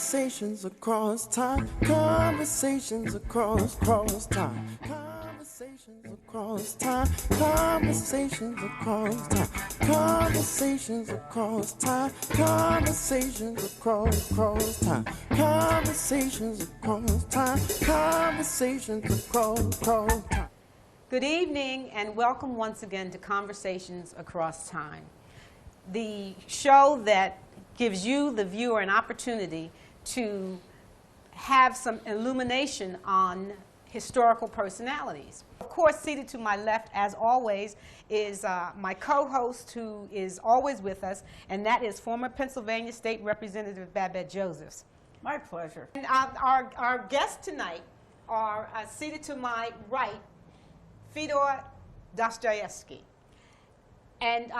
Conversations across time. Conversations across time. Conversations across time. Conversations across time. Conversations across time. Conversations across time. Conversations across time. Conversations across time. Good evening and welcome once again to Conversations Across Time, the show that gives you, the viewer, an opportunity to have some illumination on historical personalities. Of course, seated to my left, as always, is my co-host who is always with us, and that is former Pennsylvania State Representative Babette Josephs. My pleasure. And our guests tonight are seated to my right, Fyodor Dostoevsky. And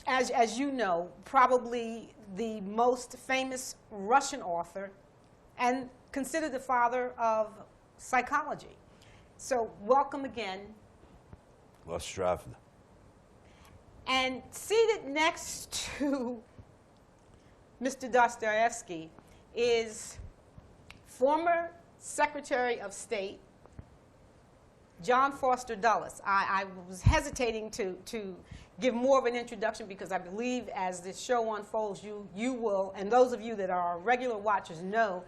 as you know, probably the most famous Russian author and considered the father of psychology. So welcome again. Здравствуйте. And seated next to Mr. Dostoevsky is former Secretary of State John Foster Dulles. I was hesitating to give more of an introduction because I believe as this show unfolds, you will, and those of you that are regular watchers know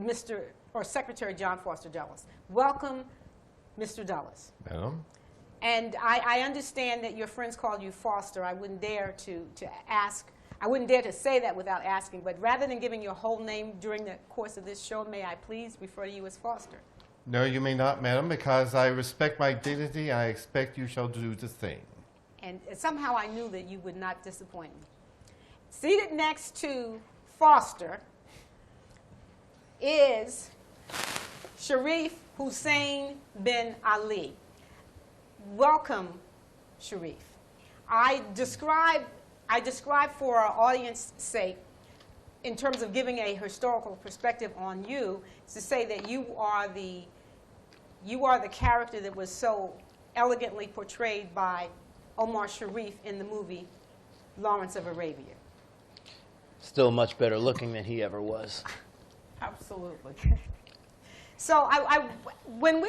Mr. or Secretary John Foster Dulles. Welcome, Mr. Dulles. Madam? And I understand that your friends call you Foster. I wouldn't dare to ask. I wouldn't dare to say that without asking. But rather than giving your whole name during the course of this show, may I please refer to you as Foster? No, you may not, madam, because I respect my dignity. I expect you shall do the same. And somehow I knew that you would not disappoint me. Seated next to Foster is Sharif Hussein bin Ali. Welcome, Sharif. I describe for our audience's sake, in terms of giving a historical perspective on you, is to say that you are the character that was so elegantly portrayed by Omar Sharif in the movie Lawrence of Arabia. Still much better looking than he ever was. Absolutely. So when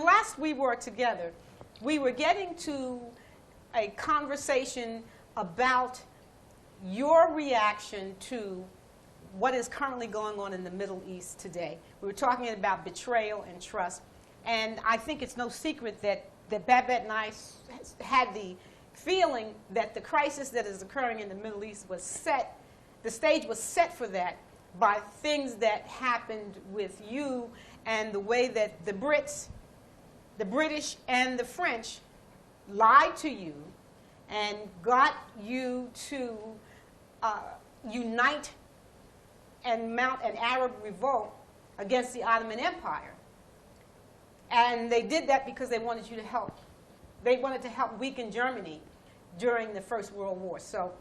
last we were together, we were getting to a conversation about your reaction to what is currently going on in the Middle East today. We were talking about betrayal and trust. And I think it's no secret that Babette and I had the feeling that the crisis that is occurring in the Middle East was set, the stage was set for that by things that happened with you and the way that the Brits, the British and the French lied to you and got you to unite and mount an Arab revolt against the Ottoman Empire. And they did that because they wanted you to help. They wanted to help weaken Germany during the First World War. So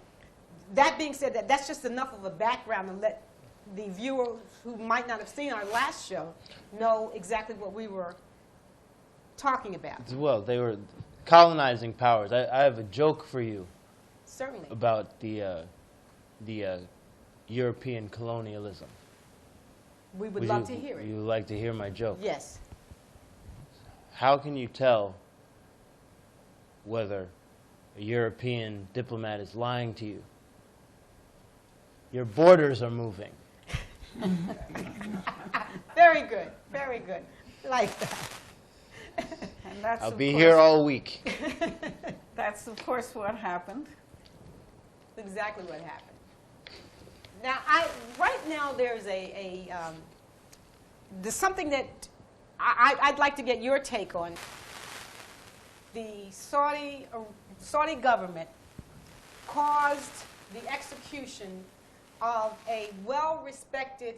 that being said, that's just enough of a background to let the viewers who might not have seen our last show know exactly what we were talking about. Well, they were colonizing powers. I have a joke for you. Certainly. About the European colonialism. We would love to hear it. You would like to hear my joke? Yes. How can you tell whether a European diplomat is lying to you? Your borders are moving. Very good. Very good. Like that. And that's I'll be here all week. That's, of course, what happened. Exactly what happened. Now, right now there's there's something that I'd like to get your take on. The Saudi government caused the execution of a well-respected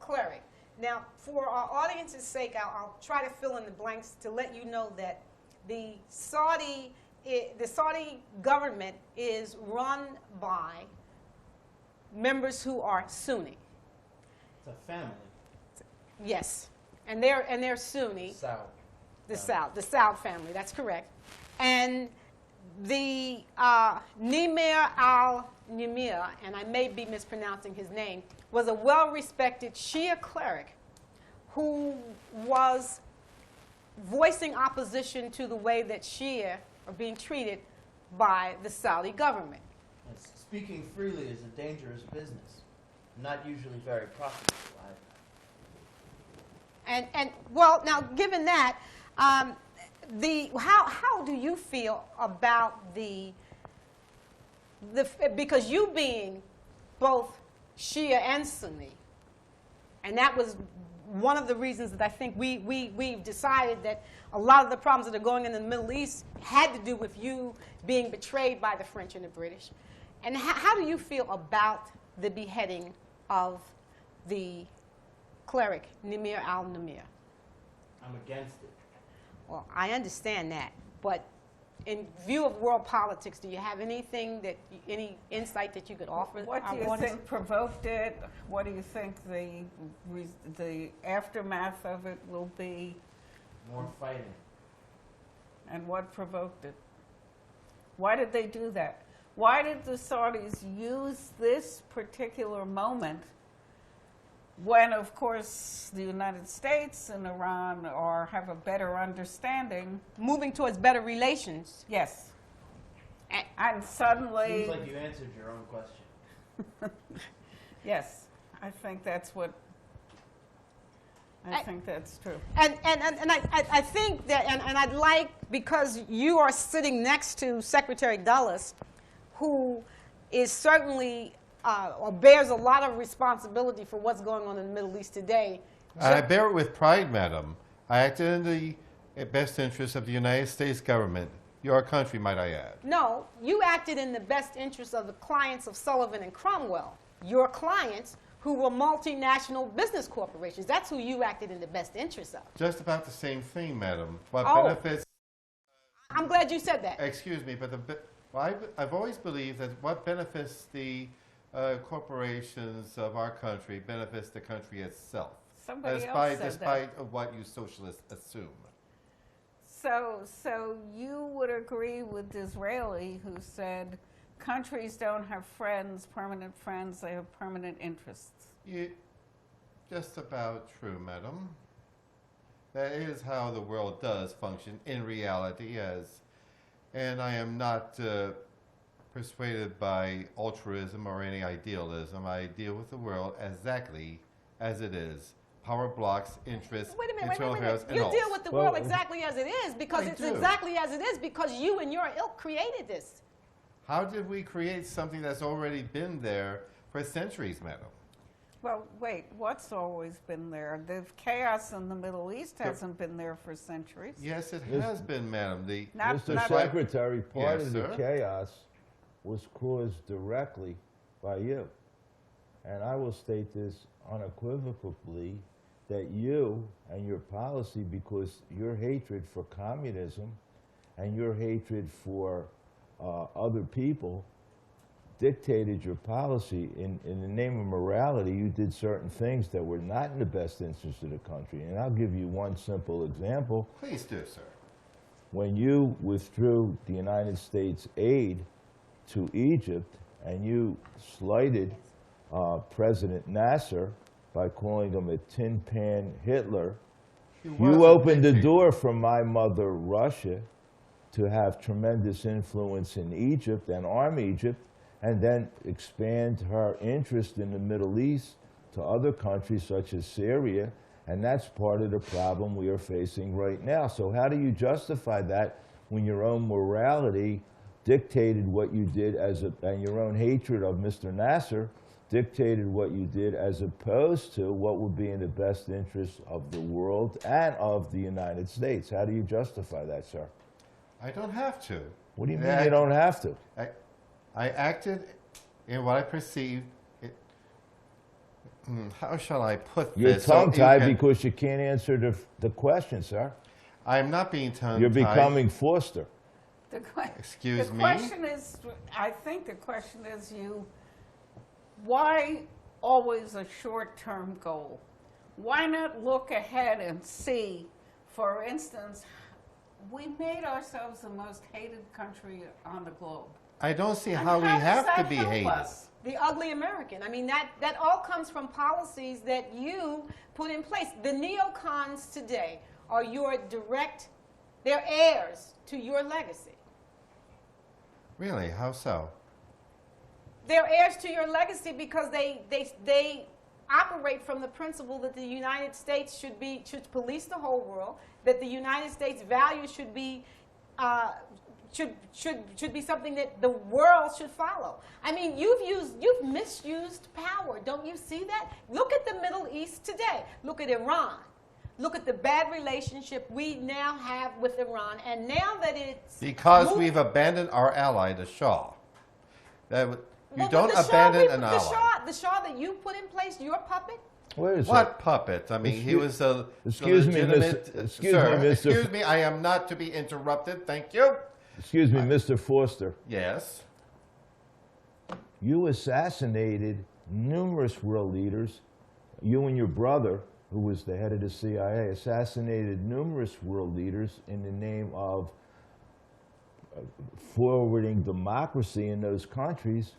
cleric. Now, for our audience's sake, I'll try to fill in the blanks to let you know that the Saudi government is run by members who are Sunni. It's a family. Yes, and they're Sunni. Saud. The Saud family. That's correct. And the Nimr Nimir, and I may be mispronouncing his name, was a well-respected Shia cleric who was voicing opposition to the way that Shia are being treated by the Saudi government. Speaking freely is a dangerous business, not usually very profitable. And well, now given that, how do you feel about because you being both Shia and Sunni, and that was one of the reasons that I think we've decided that a lot of the problems that are going on in the Middle East had to do with you being betrayed by the French and the British. And how do you feel about the beheading of the cleric Nimir al-Nimir? I'm against it. Well, I understand that, but in view of world politics, do you have anything any insight that you could offer? What do you think provoked it? What do you think the aftermath of it will be? More fighting. And what provoked it? Why did they do that? Why did the Saudis use this particular moment when, of course, the United States and Iran have a better understanding? Moving towards better relations. Yes. And suddenly... Seems like you answered your own question. Yes, I think that's what... I think that's true. And I think that, and I'd like, because you are sitting next to Secretary Dulles, who is certainly, or bears a lot of responsibility for what's going on in the Middle East today. I bear it with pride, madam. I acted in the best interest of the United States government, your country, might I add. No, you acted in the best interest of the clients of Sullivan and Cromwell, your clients who were multinational business corporations. That's who you acted in the best interest of. Just about the same thing, madam. What Oh. benefits... I'm glad you said that. Excuse me, but I've always believed that what benefits the corporations of our country benefits the country itself. Somebody else said despite of what you socialists assume. So you would agree with Disraeli, who said countries don't have friends, permanent friends, they have permanent interests. Just about true, madam. That is how the world does function in reality, and I am not persuaded by altruism or any idealism. I deal with the world exactly as it is. Power blocks, interests, Wait a minute, internal affairs, and You all. deal with the world exactly as it is because I it's do. exactly as it is because you and your ilk created this. How did we create something that's already been there for centuries, madam? Well, wait, what's always been there? The chaos in the Middle East hasn't been there for centuries. Yes, it has been, madam. Mr. Secretary, part Yes, of the sir. chaos was caused directly by you. And I will state this unequivocally, that you and your policy, because your hatred for communism and your hatred for other people dictated your policy. In the name of morality, you did certain things that were not in the best interest of the country. And I'll give you one simple example. Please do, sir. When you withdrew the United States aid to Egypt and you slighted President Nasser by calling him a tin pan Hitler, you opened the door for my mother, Russia, to have tremendous influence in Egypt and arm Egypt, and then expand her interest in the Middle East to other countries such as Syria, and that's part of the problem we are facing right now. So how do you justify that when your own morality dictated what you did and your own hatred of Mr. Nasser dictated what you did as opposed to what would be in the best interest of the world and of the United States? How do you justify that, sir? I don't have to. What do you mean you don't have to? I acted in what I perceived. How shall I put You're this? tongue-tied because you can't answer the question, sir. I'm not being tongue-tied. You're becoming Foster. Excuse me? The question is, I think the question is why always a short-term goal? Why not look ahead and see, for instance, we made ourselves the most hated country on the globe. I don't see And how we does have to that be help hated. us? The ugly American. I mean, that all comes from policies that you put in place. The neocons today are your direct, they're heirs to your legacy. Really? How so? They're heirs to your legacy because they operate from the principle that the United States should police the whole world, that the United States values should be should be something that the world should follow. I mean, you've misused power. Don't you see that? Look at the Middle East today. Look at Iran. Look at the bad relationship we now have with Iran, and now that it's Because moved- we've abandoned our ally, the Shah. You Well, don't the Shah abandon an the ally. The Shah that you put in place, your puppet. Wait a second. What puppet? I mean, he was a Excuse me, legitimate. excuse sir, me, Mr. Excuse me, I am not to be interrupted. Thank you. Excuse me, Mr. Foster. Yes. You assassinated numerous world leaders. You and your brother, who was the head of the CIA, assassinated numerous world leaders in the name of forwarding democracy in those countries.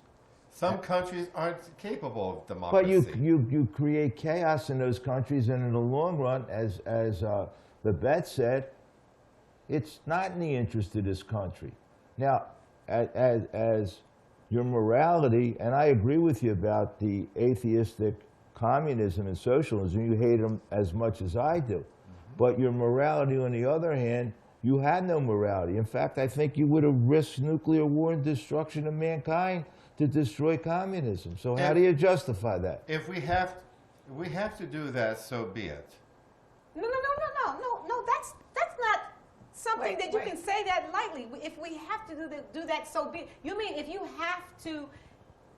Some countries aren't capable of But democracy. you create chaos in those countries, and in the long run, as Babette said, it's not in the interest of this country. Now, as your morality, and I agree with you about the atheistic communism and socialism, you hate them as much as I do. But your morality, on the other hand, you had no morality. In fact, I think you would have risked nuclear war and destruction of mankind to destroy communism. So how do you justify that? If we have to do that, so be it. No, that's not something Wait, that you wait. can say that lightly. If we have to do that, so be it. You mean if you have to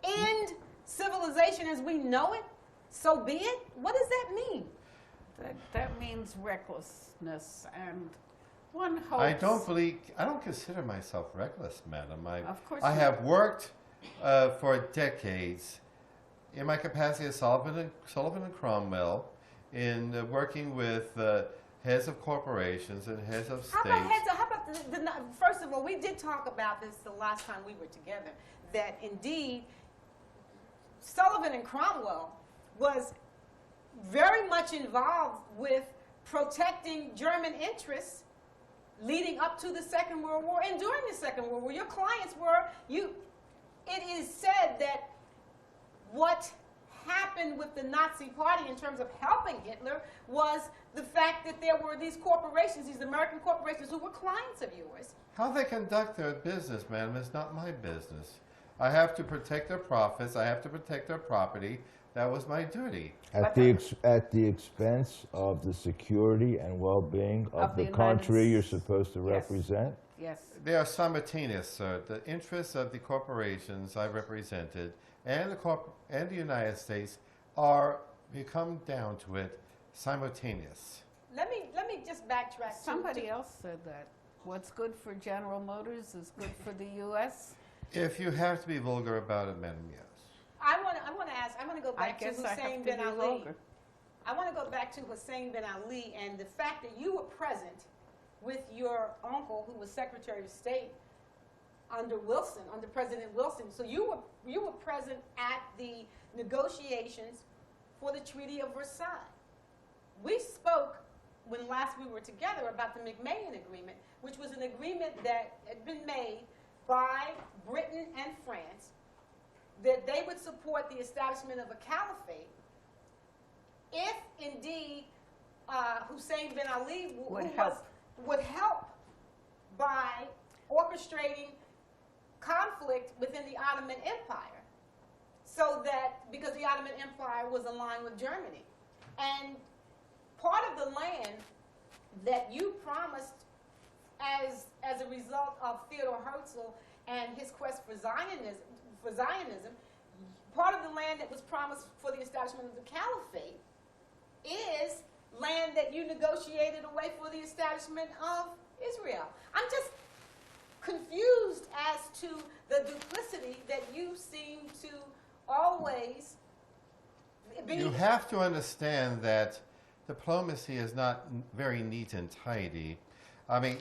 end civilization as we know it, so be it? What does that mean? That means recklessness, and one hopes. I don't consider myself reckless, madam. Of course I not. have worked for decades in my capacity as Sullivan and Cromwell in working with heads of corporations and heads of How states. about first of all, we did talk about this the last time we were together, that indeed Sullivan and Cromwell was very much involved with protecting German interests leading up to the Second World War and during the Second World War. Your clients were, it is said that what happened with the Nazi Party in terms of helping Hitler was the fact that there were these corporations, these American corporations who were clients of yours. How they conduct their business, madam, is not my business. I have to protect their profits. I have to protect their property. That was my duty. At the expense of the security and well-being of the the country United you're S- supposed to Yes. represent? Yes. They are simultaneous, sir. The interests of the corporations I represented and the United States you come down to it, simultaneous. Let me just backtrack. Somebody else said that. What's good for General Motors is good for the U.S. If you have to be vulgar about it, madam, yes. I want to go I back to guess I have Hussein to bin be Ali. vulgar. I want to go back to Hussein bin Ali and the fact that you were present with your uncle, who was Secretary of State under Wilson, under President Wilson. So you were present at the negotiations for the Treaty of Versailles. We spoke when last we were together about the McMahon Agreement, which was an agreement that had been made by Britain and France that they would support the establishment of a caliphate if indeed Hussein bin Ali would help by orchestrating conflict within the Ottoman Empire, so that because the Ottoman Empire was aligned with Germany. And part of the land that you promised as a result of Theodore Herzl and his quest for Zionism, part of the land that was promised for the establishment of the caliphate is land that you negotiated away for the establishment of Israel. I'm just confused as to the duplicity that you seem to always be. You have to understand that diplomacy is not very neat and tidy. I mean,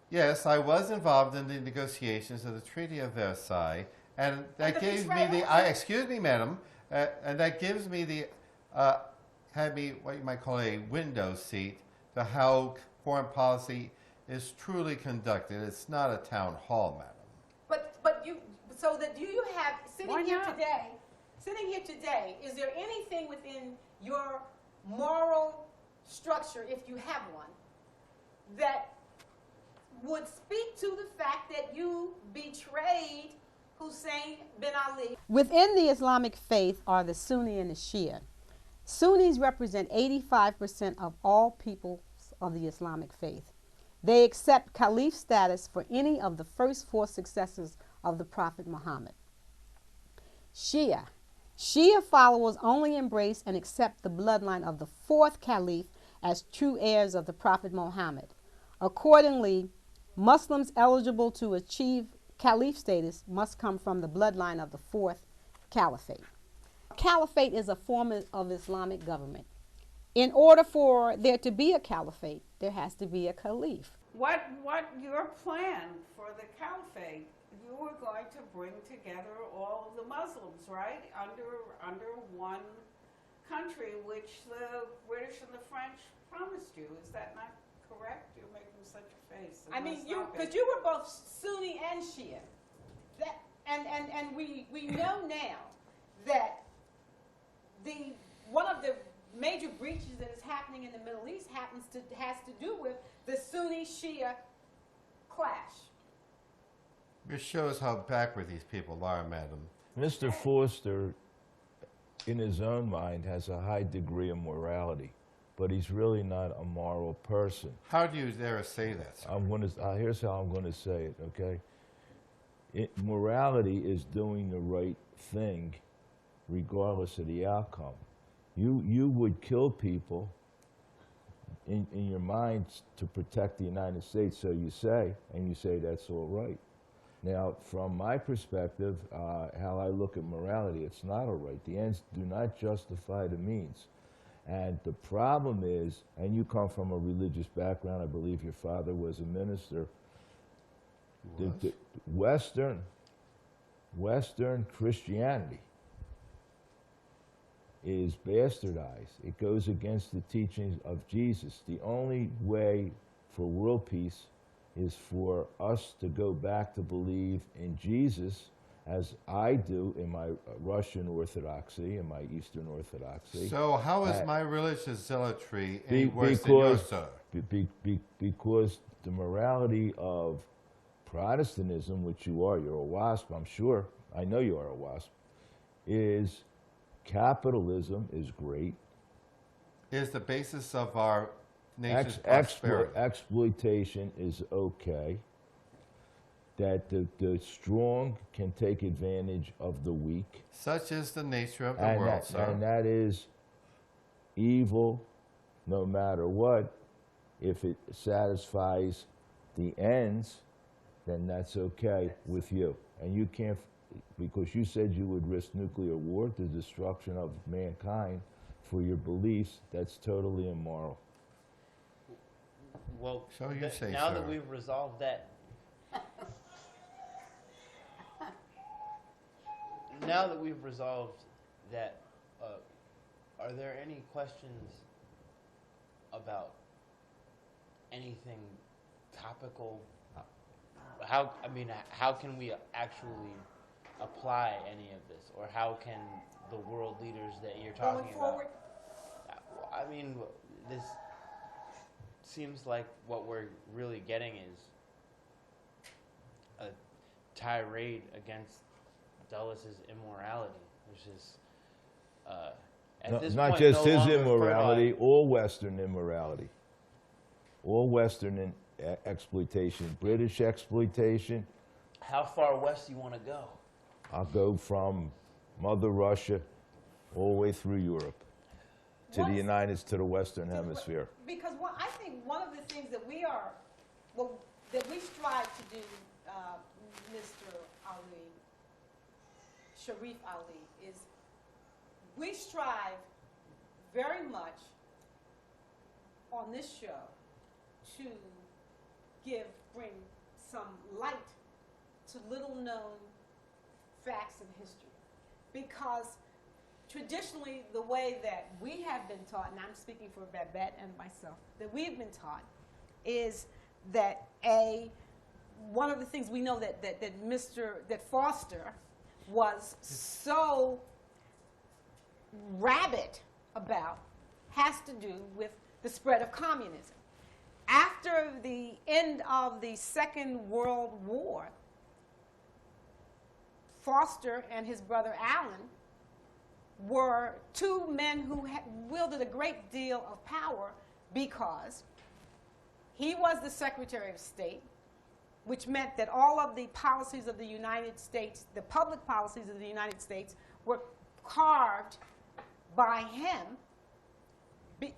Yes, I was involved in the negotiations of the Treaty of Versailles, and that the gave me betrayal? the. Excuse me, madam, and that gives me the. Had me what you might call a window seat to how foreign policy is truly conducted. It's not a town hall, madam. But you, so that do you have, Why not? sitting here today, is there anything within your moral structure, if you have one, that would speak to the fact that you betrayed Hussein bin Ali? Within the Islamic faith are the Sunni and the Shia. Sunnis represent 85% of all people of the Islamic faith. They accept caliph status for any of the first four successors of the Prophet Muhammad. Shia followers only embrace and accept the bloodline of the fourth caliph as true heirs of the Prophet Muhammad. Accordingly, Muslims eligible to achieve caliph status must come from the bloodline of the fourth caliphate. Caliphate is a form of Islamic government. In order for there to be a caliphate, there has to be a caliph. What your plan for the caliphate? You were going to bring together all of the Muslims, right, under one country, which the British and the French promised you. Is that not correct? You're making such a face. I mean, because you were both Sunni and Shia. And we know now that one of the major breaches that is happening in the Middle East has to do with the Sunni-Shia clash. It shows how backward these people are, madam. Mr. Forster, in his own mind, has a high degree of morality, but he's really not a moral person. How do you dare say that, sir? Here's how I'm going to say it, okay? Morality is doing the right thing regardless of the outcome. You would kill people in your mind to protect the United States, so you say, and you say that's all right. Now, from my perspective, how I look at morality, it's not all right. The ends do not justify the means. And the problem is, and you come from a religious background, I believe your father was a minister. The Western Christianity is bastardized. It goes against the teachings of Jesus. The only way for world peace is for us to go back to believe in Jesus, as I do in my Russian Orthodoxy and my Eastern Orthodoxy. So how is my religious zealotry any worse than yours, sir? Because the morality of Protestantism, which you're a WASP, I'm sure, I know you are a WASP, is capitalism is great. Is the basis of our nation's prosperity. Exploitation is okay. That the strong can take advantage of the weak. Such is the nature of the world, sir. And that is evil no matter what. If it satisfies the ends, then that's okay with you. And you can't, because you said you would risk nuclear war, the destruction of mankind, for your beliefs, that's totally immoral. Well, So you say, now sir. that we've resolved that, are there any questions about anything topical? How can we actually apply any of this, or how can the world leaders that you're talking Going forward? about? I mean, this seems like what we're really getting is a tirade against Dulles' immorality, which is at this Not point just no his longer immorality, provide- all Western immorality. All Western exploitation, British exploitation. How far west do you want to go? I'll go from Mother Russia all the way through Europe to the to the Western Hemisphere. Because I think one of the things that we strive to do, Mr. Ali, Sharif Ali, is we strive very much on this show to bring some light to little known facts of history. Because traditionally, the way that we have been taught, and I'm speaking for Babette and myself, that we've been taught is that one of the things we know that Foster was so rabid about has to do with the spread of communism. After the end of the Second World War, Foster and his brother Allen were two men who wielded a great deal of power because he was the Secretary of State, which meant that all of the policies of the United States, the public policies of the United States, were carved by him.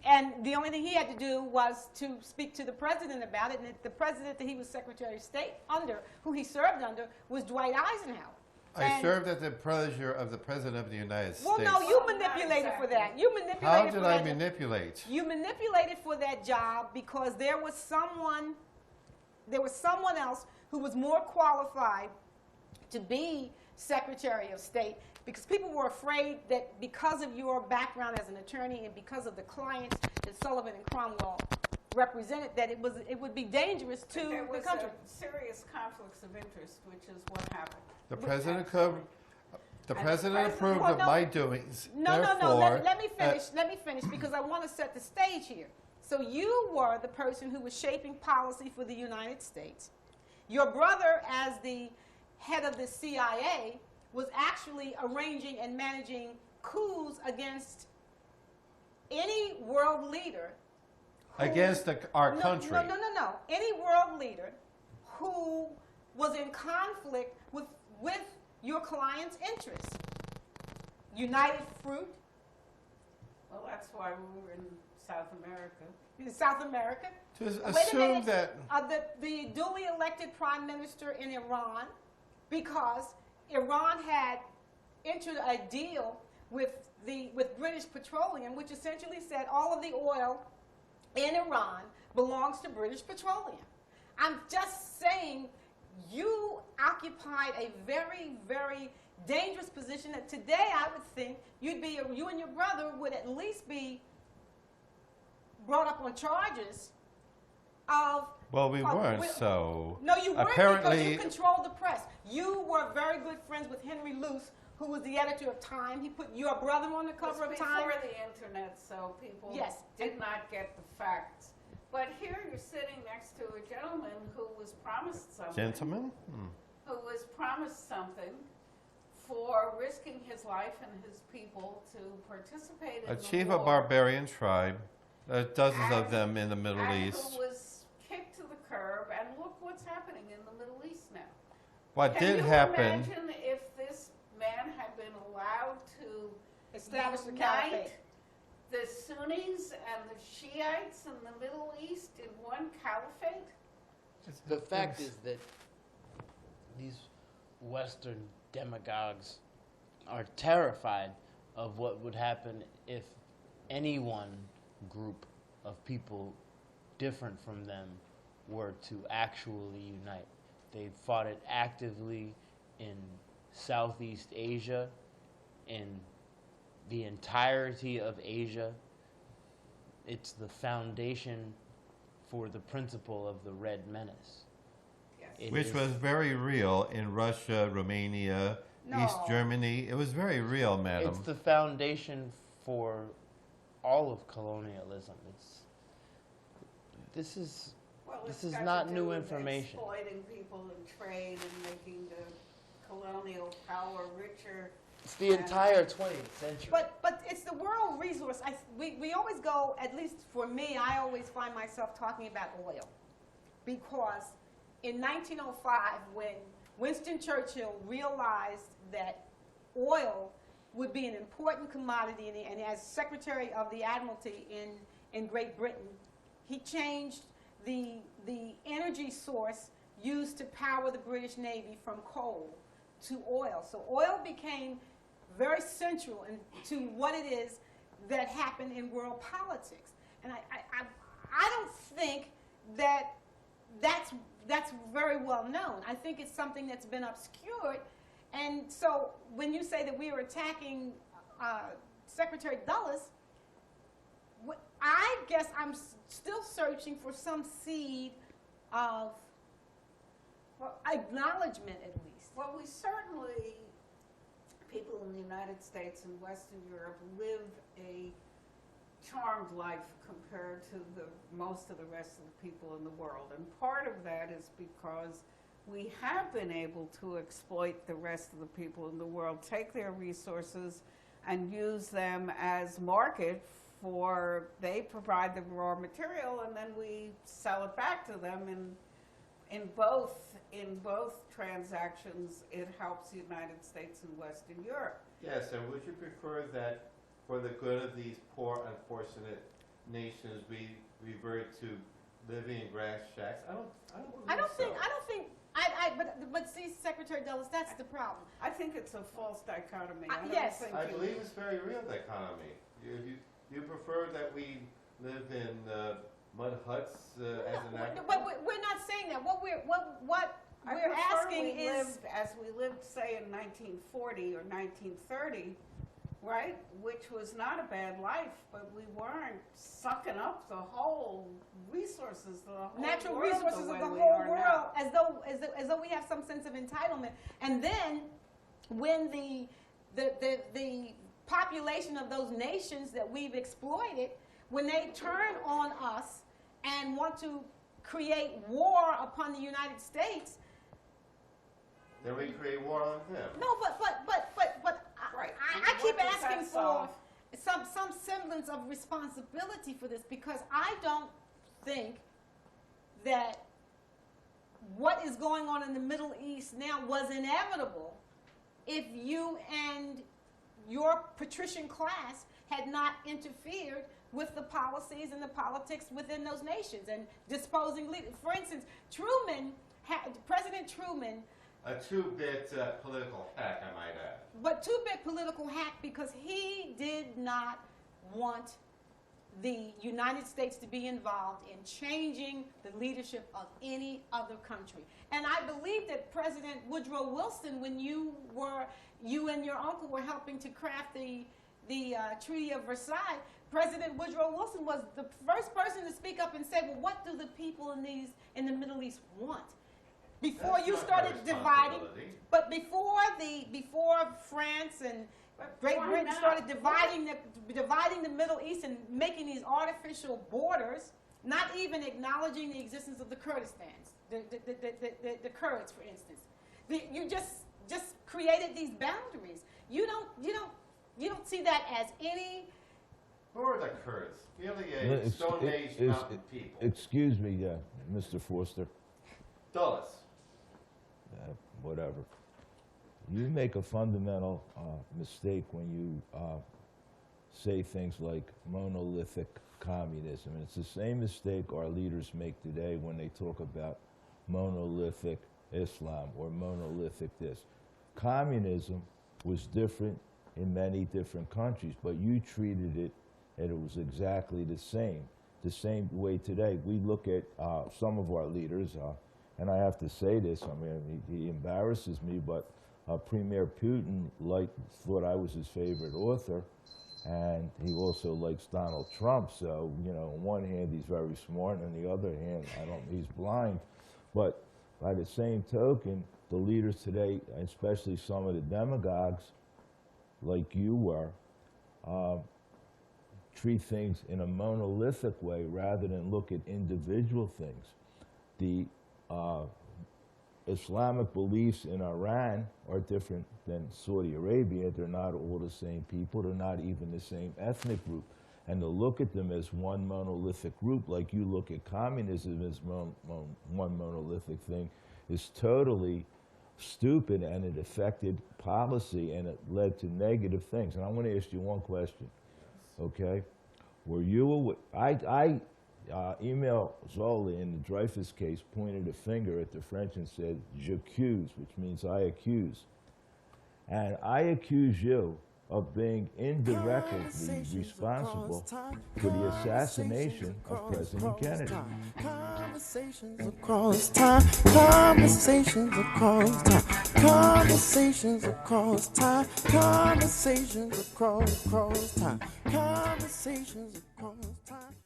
And the only thing he had to do was to speak to the president about it, and the president that he was Secretary of State under, who he served under, was Dwight Eisenhower. I served at the pleasure of the President of the United States. Well, no, you manipulated for that. You manipulated How for did that. I manipulate? You manipulated for that job because there was someone else who was more qualified to be Secretary of State, because people were afraid that because of your background as an attorney and because of the clients that Sullivan and Cromwell represented, that it would be dangerous to There the was country. serious conflicts of interest, which is what happened. The President approved Well, of no. my doings. No. Therefore, Let me finish because I want to set the stage here. So you were the person who was shaping policy for the United States. Your brother, as the head of the CIA, was actually arranging and managing coups against any world leader. against our country. No. Any world leader who was in conflict with your client's interests. United Fruit, Well, that's why we were in South America. in South America. Just Wait a assume minute. that The duly elected prime minister in Iran, because Iran had entered a deal with British Petroleum, which essentially said all of the oil in Iran belongs to British Petroleum. I'm just saying you occupied a very, very dangerous position that today I would think you and your brother would at least be brought up on charges of... well, we weren't. with- So No, you weren't, because apparently, you controlled the press. You were very good friends with Henry Luce, who was the editor of Time. He put your brother on the It cover was of Time. before the internet, so people Yes. did not get the facts. But here you're sitting next to a gentleman who was promised something. gentlemen, Who was promised something for risking his life and his people to participate in a the chief war. of barbarian tribe, dozens of And- them in the Middle and East. who was kicked to the curb, and look what's happening in the Middle East now. What Can did you happen? imagine if this man had been allowed to Establish the unite caliphate. the Sunnis and the Shiites in the Middle East in one caliphate? The fact is that these Western demagogues are terrified of what would happen if any one group of people different from them were to actually unite. They fought it actively in Southeast Asia, in the entirety of Asia. It's the foundation for the principle of the Red Menace. Yes. It Which is- was very real in Russia, Romania, East No. Germany. It was very real, madam. It's the foundation for all of colonialism. This is Well, This it's is got to not do new with information. Exploiting people in trade and making the colonial power richer. it's the entire 20th century. But it's the world resource. We always go, at least for me, I always find myself talking about oil. Because in 1905, when Winston Churchill realized that oil would be an important commodity, and as Secretary of the Admiralty in Great Britain, he changed the energy source used to power the British Navy from coal to oil. So oil became very central to what it is that happened in world politics. And I don't think that that's very well known. I think it's something that's been obscured. And so when you say that we are attacking Secretary Dulles, I guess I'm still searching for some seed of acknowledgement, at least. Well, we certainly, people in the United States and Western Europe, live a charmed life compared to most of the rest of the people in the world. And part of that is because we have been able to exploit the rest of the people in the world, take their resources and use them as market for, they provide the raw material and then we sell it back to them. And in both transactions, it helps the United States and Western Europe. Yes, and would you prefer that for the good of these poor, unfortunate nations, we revert to living in grass shacks? I don't think. But see, Secretary Dulles, that's the problem. I think it's a false dichotomy. Yes. I believe it's very real dichotomy. You prefer that we live in mud huts as an agriculture? But we're not saying that. What we're asking is, as we lived, say, in 1940 or 1930, right? Which was not a bad life, but we weren't sucking up the whole resources, the whole natural world resources the of the way we whole are world, now. as though we have some sense of entitlement. And then, when the population of those nations that we've exploited, when they turn on us and want to create war upon the United States, Then we create war on them. no, but Right. I keep What does asking that for solve? some semblance of responsibility for this, because I don't think that what is going on in the Middle East now was inevitable if you and your patrician class had not interfered with the policies and the politics within those nations and disposing leaders. For instance, President Truman, A two-bit political hack, I might add. but two-bit political hack, because he did not want the United States to be involved in changing the leadership of any other country. And I believe that President Woodrow Wilson, when you and your uncle were helping to craft the Treaty of Versailles, President Woodrow Wilson was the first person to speak up and say, well, what do the people in the Middle East want? Before That's you not started their dividing, responsibility. but before France and Great why Britain not? started dividing the Middle East and making these artificial borders, not even acknowledging the existence of the Kurdistans, the Kurds, for instance. You just created these boundaries. You don't see that as any. Who are the Kurds? Really a Stone Age mountain people. Excuse me, Mr. Forster. Dulles. Whatever. You make a fundamental mistake when you say things like monolithic communism. And it's the same mistake our leaders make today when they talk about monolithic Islam or monolithic this. Communism was different in many different countries, but you treated it and it was exactly the same way today. We look at some of our leaders, and I have to say this, I mean, he embarrasses me, but Premier Putin thought I was his favorite author, and he also likes Donald Trump. So, you know, on one hand, he's very smart, and on the other hand, he's blind. But by the same token, the leaders today, especially some of the demagogues, like you were, treat things in a monolithic way rather than look at individual things. The Islamic beliefs in Iran are different than Saudi Arabia. They're not all the same people. They're not even the same ethnic group. And to look at them as one monolithic group, like you look at communism as one monolithic thing, is totally stupid, and it affected policy, and it led to negative things. And I want to ask you one question, okay? Were you Emile Zola in the Dreyfus case pointed a finger at the French and said, "J'accuse," which means I accuse. And I accuse you of being indirectly responsible for the assassination of President Kennedy. Conversations across time, conversations across time, conversations across time, conversations across time, conversations across time.